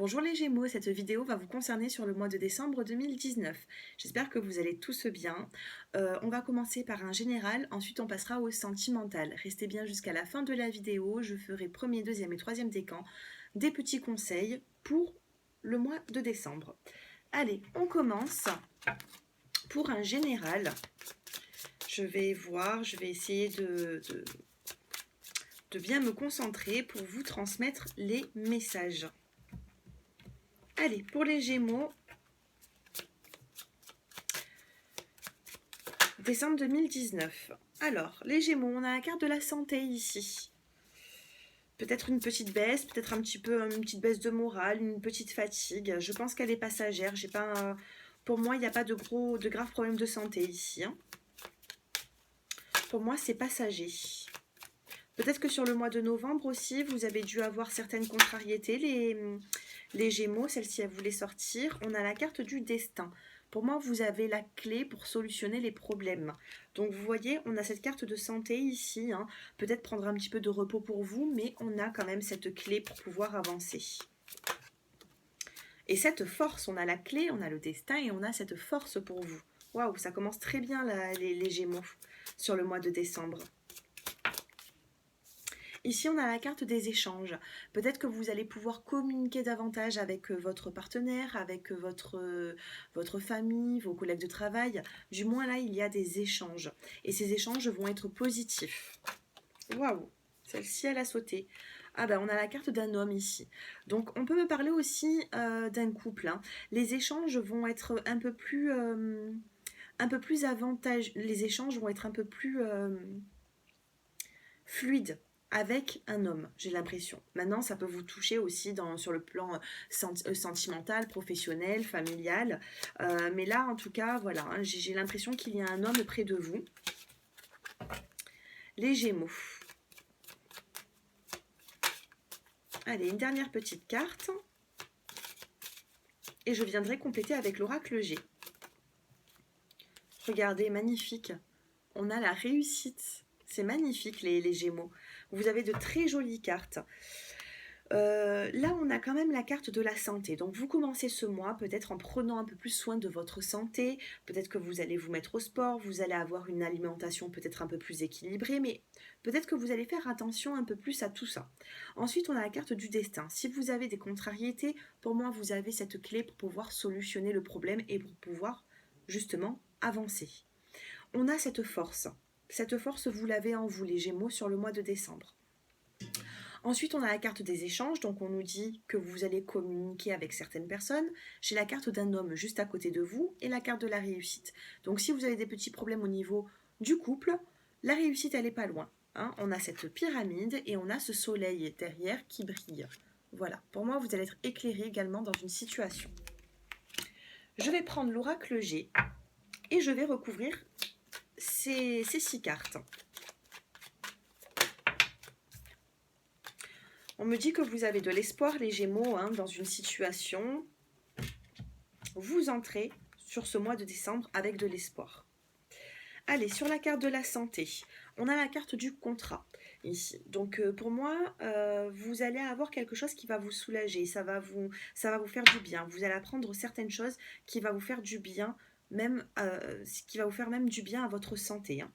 Bonjour les Gémeaux, cette vidéo va vous concerner sur le mois de décembre 2019. J'espère que vous allez tous bien. On va commencer par un général, ensuite on passera au sentimental. Restez bien jusqu'à la fin de la vidéo, je ferai premier, deuxième et troisième décan, des petits conseils pour le mois de décembre. Allez, on commence pour un général. Je vais voir, je vais essayer de bien me concentrer pour vous transmettre les messages. Allez, pour les Gémeaux, décembre 2019. Alors, les Gémeaux, on a la carte de la santé ici. Peut-être une petite baisse, peut-être un petit peu une petite baisse de morale, une petite fatigue. Je pense qu'elle est passagère. J'ai pas, pour moi, il n'y a pas de graves problèmes de santé ici. Hein. Pour moi, c'est passager. Peut-être que sur le mois de novembre aussi, vous avez dû avoir certaines contrariétés, les Gémeaux. Celle-ci, elle voulait sortir. On a la carte du destin. Pour moi, vous avez la clé pour solutionner les problèmes. Donc, vous voyez, on a cette carte de santé ici. Hein. Peut-être prendre un petit peu de repos pour vous, mais on a quand même cette clé pour pouvoir avancer. Et cette force, on a la clé, on a le destin et on a cette force pour vous. Waouh, ça commence très bien là, les Gémeaux sur le mois de décembre. Ici, on a la carte des échanges. Peut-être que vous allez pouvoir communiquer davantage avec votre partenaire, avec votre famille, vos collègues de travail. Du moins, là, il y a des échanges. Et ces échanges vont être positifs. Waouh, celle-ci, elle a sauté. Ah ben, on a la carte d'un homme ici. Donc, on peut me parler aussi d'un couple. Hein. Les échanges vont être un peu plus avantageux. Les échanges vont être un peu plus fluides avec un homme, j'ai l'impression. Maintenant, ça peut vous toucher aussi sur le plan sentimental, professionnel, familial. Mais là, en tout cas, voilà, hein, j'ai l'impression qu'il y a un homme près de vous. Les Gémeaux. Allez, une dernière petite carte. Et je viendrai compléter avec l'oracle G. Regardez, magnifique. On a la réussite. C'est magnifique, les Gémeaux. Vous avez de très jolies cartes. Là, on a quand même la carte de la santé. Donc, vous commencez ce mois peut-être en prenant un peu plus soin de votre santé. Peut-être que vous allez vous mettre au sport. Vous allez avoir une alimentation peut-être un peu plus équilibrée. Mais peut-être que vous allez faire attention un peu plus à tout ça. Ensuite, on a la carte du destin. Si vous avez des contrariétés, pour moi, vous avez cette clé pour pouvoir solutionner le problème et pour pouvoir justement avancer. On a cette force. Cette force, vous l'avez en vous, les Gémeaux, sur le mois de décembre. Ensuite, on a la carte des échanges, donc on nous dit que vous allez communiquer avec certaines personnes. J'ai la carte d'un homme juste à côté de vous et la carte de la réussite. Donc si vous avez des petits problèmes au niveau du couple, la réussite, elle n'est pas loin. Hein. On a cette pyramide et on a ce soleil derrière qui brille. Voilà, pour moi, vous allez être éclairé également dans une situation. Je vais prendre l'oracle G et je vais recouvrir ces 6 cartes. On me dit que vous avez de l'espoir, les Gémeaux, hein, dans une situation. Vous entrez sur ce mois de décembre avec de l'espoir. Allez, sur la carte de la santé, on a la carte du contrat ici. Donc pour moi, vous allez avoir quelque chose qui va vous soulager, ça va vous faire du bien. Vous allez apprendre certaines choses qui va vous faire du bien, même qui va vous faire même du bien à votre santé. Hein.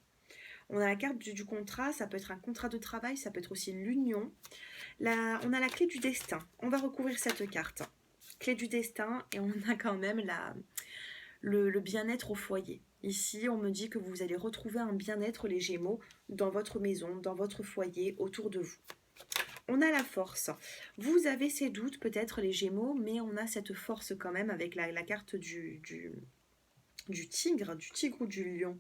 On a la carte du contrat, ça peut être un contrat de travail, ça peut être aussi l'union. On a la clé du destin. On va recouvrir cette carte. Clé du destin et on a quand même le bien-être au foyer. Ici, on me dit que vous allez retrouver un bien-être, les Gémeaux, dans votre maison, dans votre foyer, autour de vous. On a la force. Vous avez ces doutes peut-être, les Gémeaux, mais on a cette force quand même avec la carte du tigre ou du lion.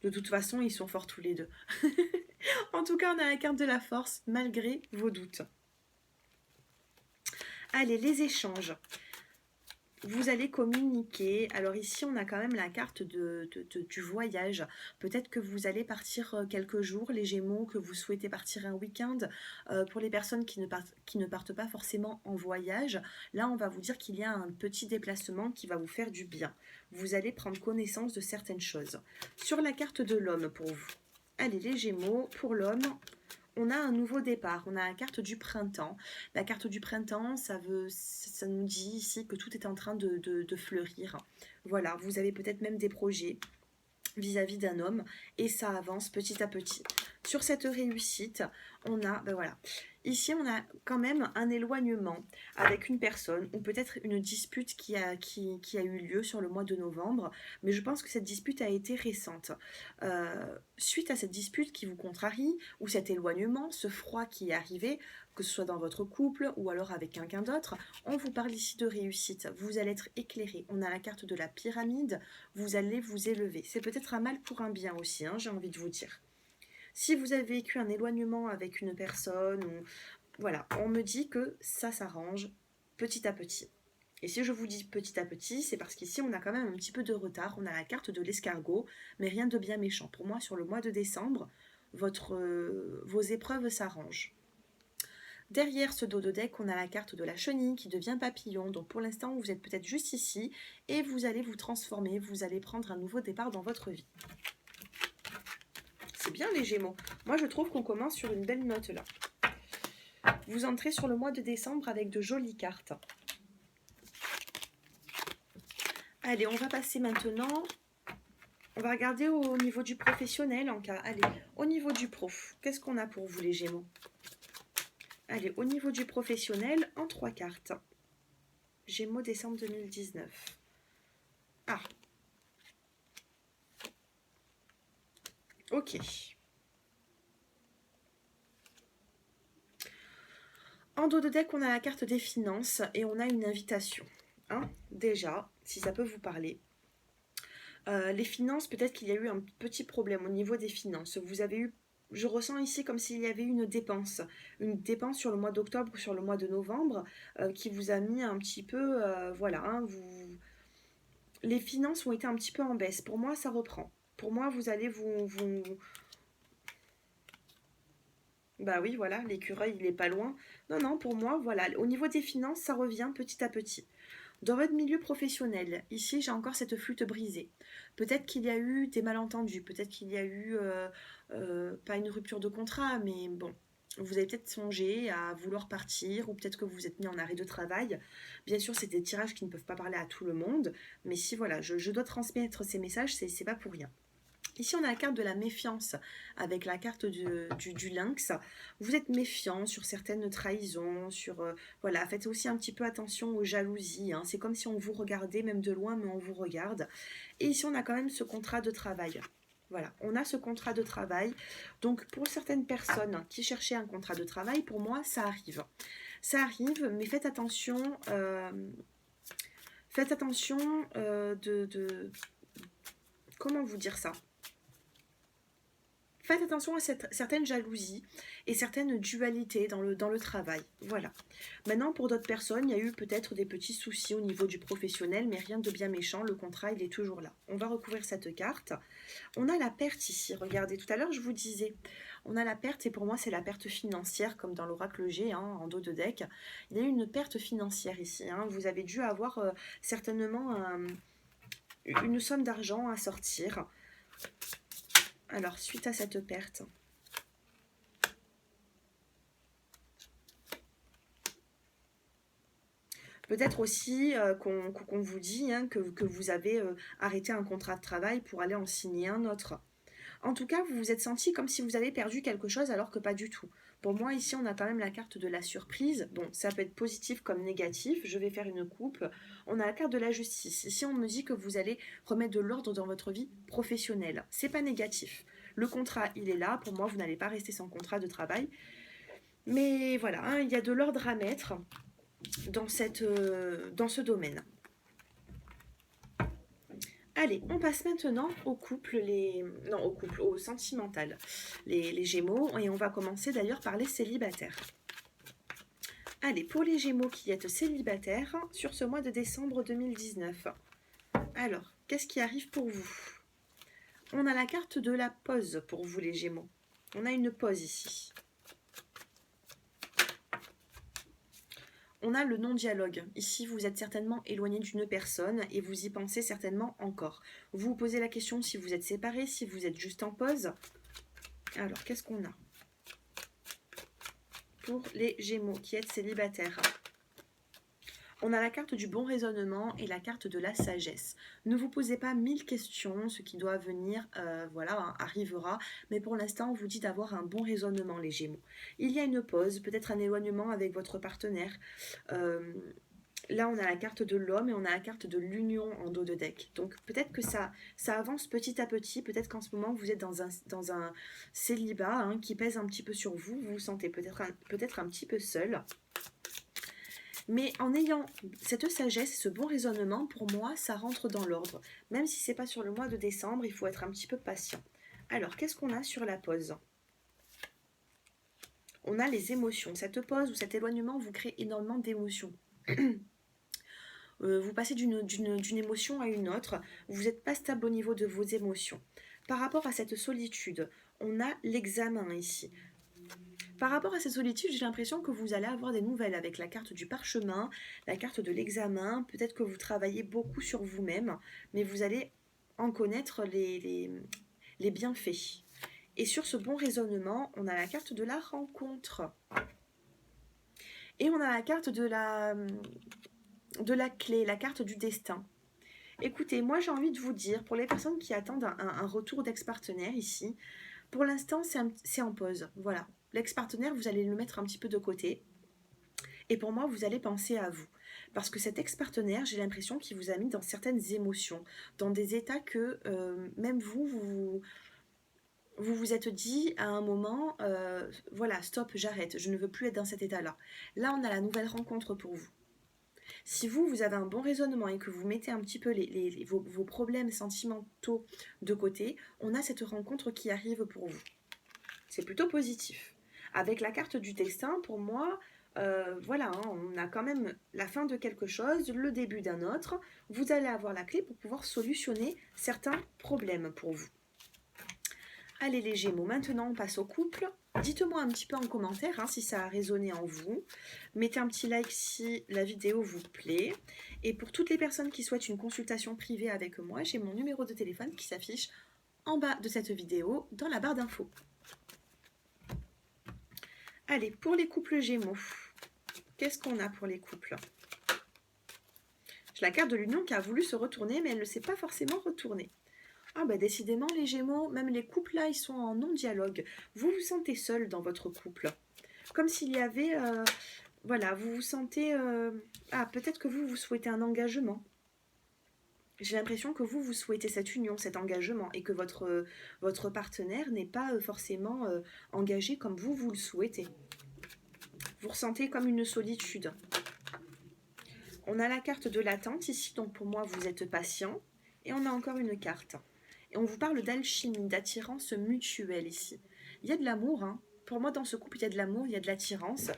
De toute façon, ils sont forts tous les deux. En tout cas, on a la carte de la force, malgré vos doutes. Allez, les échanges. Vous allez communiquer. Alors ici, on a quand même la carte du voyage. Peut-être que vous allez partir quelques jours, les Gémeaux, que vous souhaitez partir un week-end. Pour les personnes qui ne partent pas forcément en voyage, là, on va vous dire qu'il y a un petit déplacement qui va vous faire du bien. Vous allez prendre connaissance de certaines choses. Sur la carte de l'homme, pour vous. Allez, les Gémeaux, pour l'homme, on a un nouveau départ, on a la carte du printemps. La carte du printemps, ça nous dit ici que tout est en train de fleurir. Voilà, vous avez peut-être même des projets vis-à-vis d'un homme et ça avance petit à petit. Sur cette réussite, on a, ben voilà, ici on a quand même un éloignement avec une personne ou peut-être une dispute qui a eu lieu sur le mois de novembre, mais je pense que cette dispute a été récente. Suite à cette dispute qui vous contrarie ou cet éloignement, ce froid qui est arrivé, que ce soit dans votre couple ou alors avec quelqu'un d'autre, on vous parle ici de réussite. Vous allez être éclairé. On a la carte de la pyramide, vous allez vous élever. C'est peut-être un mal pour un bien aussi, hein, j'ai envie de vous dire. Si vous avez vécu un éloignement avec une personne, ou voilà, on me dit que ça s'arrange petit à petit. Et si je vous dis petit à petit, c'est parce qu'ici on a quand même un petit peu de retard. On a la carte de l'escargot, mais rien de bien méchant. Pour moi, sur le mois de décembre, vos épreuves s'arrangent. Derrière ce dos de deck, on a la carte de la chenille qui devient papillon. Donc pour l'instant, vous êtes peut-être juste ici et vous allez vous transformer, vous allez prendre un nouveau départ dans votre vie. C'est bien les Gémeaux. Moi, je trouve qu'on commence sur une belle note là. Vous entrez sur le mois de décembre avec de jolies cartes. Allez, on va passer maintenant. On va regarder au niveau du professionnel en cas. Allez, au niveau du prof, qu'est-ce qu'on a pour vous les Gémeaux? Allez, au niveau du professionnel, en 3 cartes. Gémeaux décembre 2019. Ah. Ok. En dos de deck, on a la carte des finances et on a une invitation. Hein, déjà, si ça peut vous parler. Les finances, peut-être qu'il y a eu un petit problème au niveau des finances. Vous avez eu, je ressens ici comme s'il y avait une dépense sur le mois d'octobre ou sur le mois de novembre qui vous a mis un petit peu, voilà, hein, les finances ont été un petit peu en baisse. Pour moi, ça reprend. Pour moi, vous allez Bah oui, voilà, l'écureuil, il est pas loin. Non, non, pour moi, voilà, au niveau des finances, ça revient petit à petit. Dans votre milieu professionnel, ici j'ai encore cette flûte brisée. Peut-être qu'il y a eu des malentendus, peut-être qu'il y a eu, pas une rupture de contrat, mais bon, vous avez peut-être songé à vouloir partir, ou peut-être que vous vous êtes mis en arrêt de travail. Bien sûr, c'est des tirages qui ne peuvent pas parler à tout le monde, mais si voilà, je dois transmettre ces messages, c'est pas pour rien. Ici, on a la carte de la méfiance avec la carte du lynx. Vous êtes méfiant sur certaines trahisons, voilà, faites aussi un petit peu attention aux jalousies. Hein. C'est comme si on vous regardait, même de loin, mais on vous regarde. Et ici, on a quand même ce contrat de travail. Voilà, on a ce contrat de travail. Donc, pour certaines personnes qui cherchaient un contrat de travail, pour moi, ça arrive. Ça arrive, mais faites attention. Faites attention comment vous dire ça? Faites attention à certaines jalousies et certaines dualités dans le travail. Voilà. Maintenant, pour d'autres personnes, il y a eu peut-être des petits soucis au niveau du professionnel, mais rien de bien méchant. Le contrat, il est toujours là. On va recouvrir cette carte. On a la perte ici. Regardez, tout à l'heure, je vous disais, on a la perte et pour moi, c'est la perte financière, comme dans l'oracle G, hein, en dos de deck. Il y a eu une perte financière ici. Hein. Vous avez dû avoir certainement une somme d'argent à sortir. Alors, suite à cette perte, peut-être aussi qu'on vous dit hein, que vous avez arrêté un contrat de travail pour aller en signer un autre. En tout cas, vous vous êtes senti comme si vous avez perdu quelque chose alors que pas du tout. Pour moi, ici, on a quand même la carte de la surprise. Bon, ça peut être positif comme négatif. Je vais faire une coupe. On a la carte de la justice. Ici, on me dit que vous allez remettre de l'ordre dans votre vie professionnelle. C'est pas négatif. Le contrat, il est là. Pour moi, vous n'allez pas rester sans contrat de travail. Mais voilà, hein, il y a de l'ordre à mettre dans ce domaine. Allez, on passe maintenant au couple, au sentimental, les Gémeaux, et on va commencer d'ailleurs par les célibataires. Allez, pour les Gémeaux qui êtes célibataires, sur ce mois de décembre 2019, alors, qu'est-ce qui arrive pour vous? On a la carte de la pause pour vous les Gémeaux. On a une pause ici. On a le non-dialogue. Ici, vous êtes certainement éloigné d'une personne et vous y pensez certainement encore. Vous vous posez la question si vous êtes séparés, si vous êtes juste en pause. Alors, qu'est-ce qu'on a? pour les Gémeaux qui êtes célibataires. On a la carte du bon raisonnement et la carte de la sagesse. Ne vous posez pas 1000 questions, ce qui doit venir, voilà, arrivera. Mais pour l'instant, on vous dit d'avoir un bon raisonnement, les Gémeaux. Il y a une pause, peut-être un éloignement avec votre partenaire. Là, on a la carte de l'homme et on a la carte de l'union en dos de deck. Donc peut-être que ça avance petit à petit. Peut-être qu'en ce moment, vous êtes dans un célibat hein, qui pèse un petit peu sur vous. Vous vous sentez peut-être un petit peu seul. Mais en ayant cette sagesse, ce bon raisonnement, pour moi, ça rentre dans l'ordre. Même si ce n'est pas sur le mois de décembre, il faut être un petit peu patient. Alors, qu'est-ce qu'on a sur la pause? On a les émotions. Cette pause ou cet éloignement vous crée énormément d'émotions. Vous passez d'une émotion à une autre. Vous n'êtes pas stable au niveau de vos émotions. Par rapport à cette solitude, on a l'examen ici. Par rapport à cette solitude, j'ai l'impression que vous allez avoir des nouvelles avec la carte du parchemin, la carte de l'examen. Peut-être que vous travaillez beaucoup sur vous-même, mais vous allez en connaître les bienfaits. Et sur ce bon raisonnement, on a la carte de la rencontre. Et on a la carte de la clé, la carte du destin. Écoutez, moi j'ai envie de vous dire, pour les personnes qui attendent un retour d'ex-partenaire ici, pour l'instant c'est en pause, voilà. L'ex-partenaire, vous allez le mettre un petit peu de côté. Et pour moi, vous allez penser à vous. Parce que cet ex-partenaire, j'ai l'impression qu'il vous a mis dans certaines émotions, dans des états que même vous vous êtes dit à un moment, voilà, stop, j'arrête, je ne veux plus être dans cet état-là. Là, on a la nouvelle rencontre pour vous. Si vous avez un bon raisonnement et que vous mettez un petit peu vos problèmes sentimentaux de côté, on a cette rencontre qui arrive pour vous. C'est plutôt positif. Avec la carte du destin, pour moi, voilà, hein, on a quand même la fin de quelque chose, le début d'un autre. Vous allez avoir la clé pour pouvoir solutionner certains problèmes pour vous. Allez les Gémeaux, maintenant on passe au couple. Dites-moi un petit peu en commentaire hein, si ça a résonné en vous. Mettez un petit like si la vidéo vous plaît. Et pour toutes les personnes qui souhaitent une consultation privée avec moi, j'ai mon numéro de téléphone qui s'affiche en bas de cette vidéo dans la barre d'infos. Allez, pour les couples Gémeaux, qu'est-ce qu'on a pour les couples? J'ai la carte de l'union qui a voulu se retourner, mais elle ne s'est pas forcément retournée. Ah bah décidément les Gémeaux, même les couples là, ils sont en non-dialogue. Vous vous sentez seul dans votre couple. Comme s'il y avait... voilà, vous vous sentez... ah, peut-être que vous souhaitez un engagement. J'ai l'impression que vous souhaitez cette union, cet engagement, et que votre partenaire n'est pas forcément engagé comme vous le souhaitez. Vous ressentez comme une solitude. On a la carte de l'attente ici, donc pour moi, vous êtes patient. Et on a encore une carte. Et on vous parle d'alchimie, d'attirance mutuelle ici. Il y a de l'amour, hein. Pour moi, dans ce couple, il y a de l'amour, il y a de l'attirance.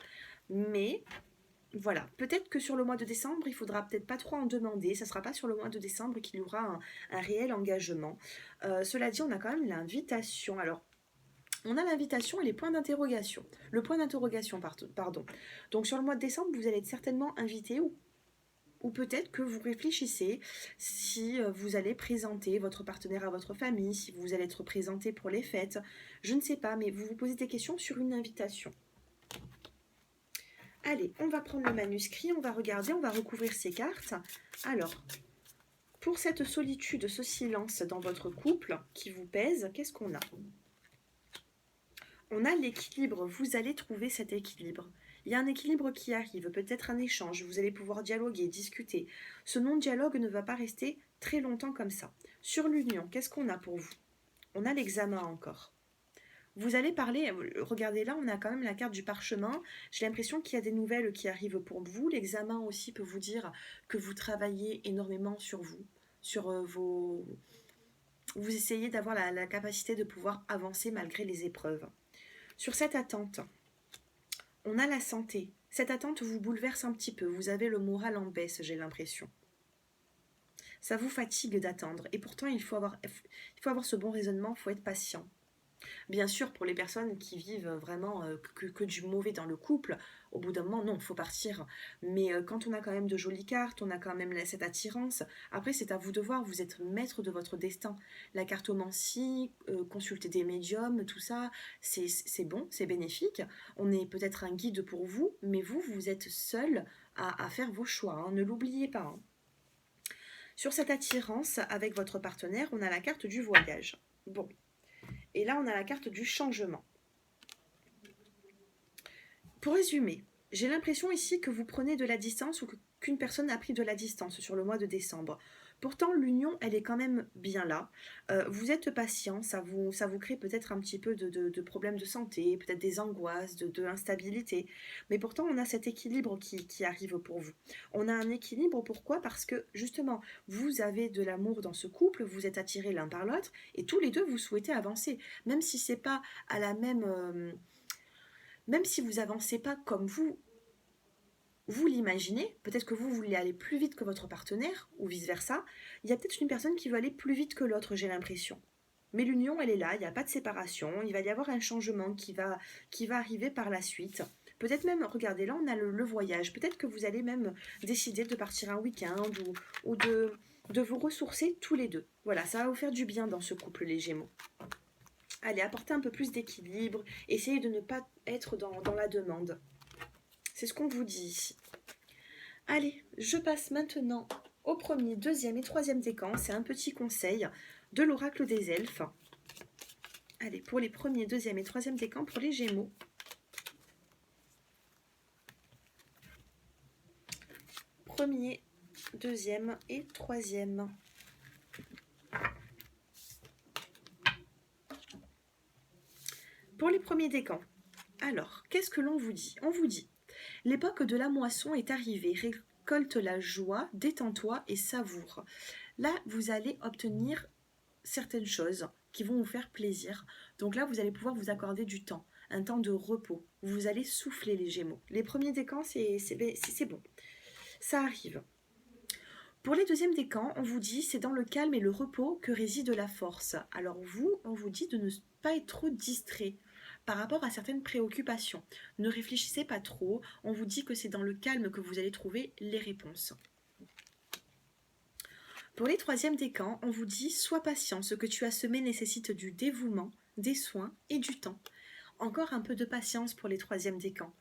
Mais, voilà, peut-être que sur le mois de décembre, il faudra peut-être pas trop en demander. Ça ne sera pas sur le mois de décembre qu'il y aura un réel engagement. Cela dit, on a quand même l'invitation. Alors, on a l'invitation et les points d'interrogation. Le point d'interrogation, pardon. Donc, sur le mois de décembre, vous allez être certainement invité ou peut-être que vous réfléchissez si vous allez présenter votre partenaire à votre famille, si vous allez être présenté pour les fêtes. Je ne sais pas, mais vous vous posez des questions sur une invitation. Allez, on va prendre le manuscrit, on va regarder, on va recouvrir ces cartes. Alors, pour cette solitude, ce silence dans votre couple qui vous pèse, qu'est-ce qu'on a? On a l'équilibre, vous allez trouver cet équilibre. Il y a un équilibre qui arrive, peut-être un échange, vous allez pouvoir dialoguer, discuter. Ce non-dialogue ne va pas rester très longtemps comme ça. Sur l'union, qu'est-ce qu'on a pour vous? On a l'examen encore. Vous allez parler, regardez là, on a quand même la carte du parchemin. J'ai l'impression qu'il y a des nouvelles qui arrivent pour vous. L'examen aussi peut vous dire que vous travaillez énormément sur vous, sur vos... Vous essayez d'avoir la capacité de pouvoir avancer malgré les épreuves. Sur cette attente, on a la santé. Cette attente vous bouleverse un petit peu. Vous avez le moral en baisse, j'ai l'impression. Ça vous fatigue d'attendre. Et pourtant, il faut avoir ce bon raisonnement, il faut être patient. Bien sûr, pour les personnes qui vivent vraiment que du mauvais dans le couple, au bout d'un moment, non, il faut partir. Mais quand on a quand même de jolies cartes, on a quand même cette attirance. Après, c'est à vous de voir, vous êtes maître de votre destin. La cartomancie, consulter des médiums, tout ça, c'est bon, c'est bénéfique. On est peut-être un guide pour vous, mais vous êtes seul à faire vos choix, hein, ne l'oubliez pas, hein. Sur cette attirance avec votre partenaire, on a la carte du voyage. Bon, et là, on a la carte du changement. Pour résumer, j'ai l'impression ici que vous prenez de la distance ou qu'une personne a pris de la distance sur le mois de décembre. Pourtant, l'union, elle est quand même bien là. Vous êtes patient, ça vous crée peut-être un petit peu de problèmes de santé, peut-être des angoisses, de l'instabilité. Mais pourtant, on a cet équilibre qui arrive pour vous. On a un équilibre, pourquoi? Parce que justement, vous avez de l'amour dans ce couple, vous êtes attirés l'un par l'autre, et tous les deux, vous souhaitez avancer. Même si c'est pas à la même... même si vous avancez pas comme vous l'imaginez, peut-être que vous voulez aller plus vite que votre partenaire, ou vice-versa, il y a peut-être une personne qui veut aller plus vite que l'autre, j'ai l'impression. Mais l'union, elle est là, il n'y a pas de séparation, il va y avoir un changement qui va arriver par la suite. Peut-être même, regardez, là on a le voyage, peut-être que vous allez même décider de partir un week-end ou de vous ressourcer tous les deux. Voilà, ça va vous faire du bien dans ce couple, les Gémeaux. Allez, apportez un peu plus d'équilibre, essayez de ne pas être dans la demande. C'est ce qu'on vous dit ici. Allez, je passe maintenant au premier, deuxième et troisième décan. C'est un petit conseil de l'oracle des elfes. Allez, pour les premiers, deuxième et troisième décans pour les Gémeaux. Premier, deuxième et troisième. Pour les premiers décans, alors, qu'est-ce que l'on vous dit? On vous dit, l'époque de la moisson est arrivée, récolte la joie, détends-toi et savoure. Là, vous allez obtenir certaines choses qui vont vous faire plaisir. Donc là, vous allez pouvoir vous accorder du temps, un temps de repos. Vous allez souffler les Gémeaux. Les premiers décans, c'est bon. Ça arrive. Pour les deuxièmes décans, on vous dit c'est dans le calme et le repos que réside la force. Alors vous, on vous dit de ne pas être trop distrait par rapport à certaines préoccupations. Ne réfléchissez pas trop, on vous dit que c'est dans le calme que vous allez trouver les réponses. Pour les troisièmes décans, on vous dit sois patient, ce que tu as semé nécessite du dévouement, des soins et du temps. Encore un peu de patience pour les troisièmes décans.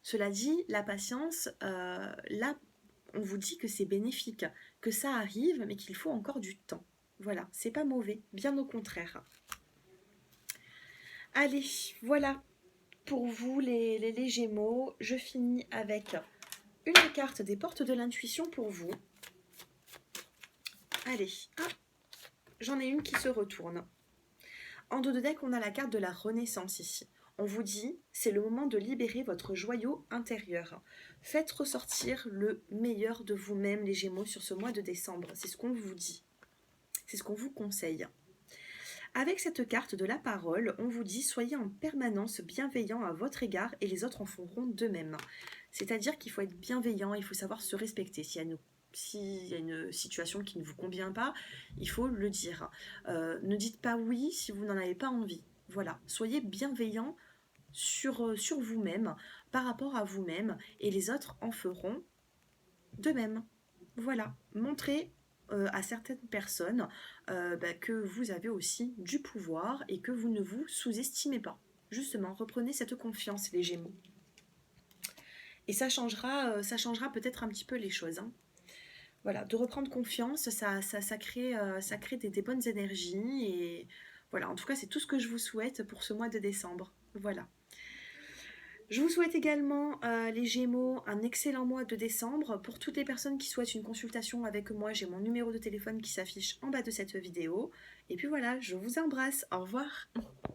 Cela dit, la patience, là, on vous dit que c'est bénéfique, que ça arrive, mais qu'il faut encore du temps. Voilà, c'est pas mauvais, bien au contraire. Allez, voilà pour vous les Gémeaux. Je finis avec une carte des portes de l'intuition pour vous. Allez, j'en ai une qui se retourne. En dos de deck, on a la carte de la renaissance ici. On vous dit, c'est le moment de libérer votre joyau intérieur. Faites ressortir le meilleur de vous-même, les Gémeaux, sur ce mois de décembre. C'est ce qu'on vous dit. C'est ce qu'on vous conseille. Avec cette carte de la parole, on vous dit, soyez en permanence bienveillant à votre égard et les autres en feront de même. C'est-à-dire qu'il faut être bienveillant, il faut savoir se respecter. S'il y a une situation qui ne vous convient pas, il faut le dire. Ne dites pas oui si vous n'en avez pas envie. Voilà, soyez bienveillant sur vous-même, par rapport à vous-même, et les autres en feront de même. Voilà, montrez à certaines personnes que vous avez aussi du pouvoir et que vous ne vous sous-estimez pas. Justement, reprenez cette confiance, les Gémeaux. Et ça changera peut-être un petit peu les choses, hein. Voilà, de reprendre confiance, ça crée des bonnes énergies. Et voilà, en tout cas, c'est tout ce que je vous souhaite pour ce mois de décembre. Voilà. Je vous souhaite également, les Gémeaux, un excellent mois de décembre. Pour toutes les personnes qui souhaitent une consultation avec moi, j'ai mon numéro de téléphone qui s'affiche en bas de cette vidéo. Et puis voilà, je vous embrasse. Au revoir.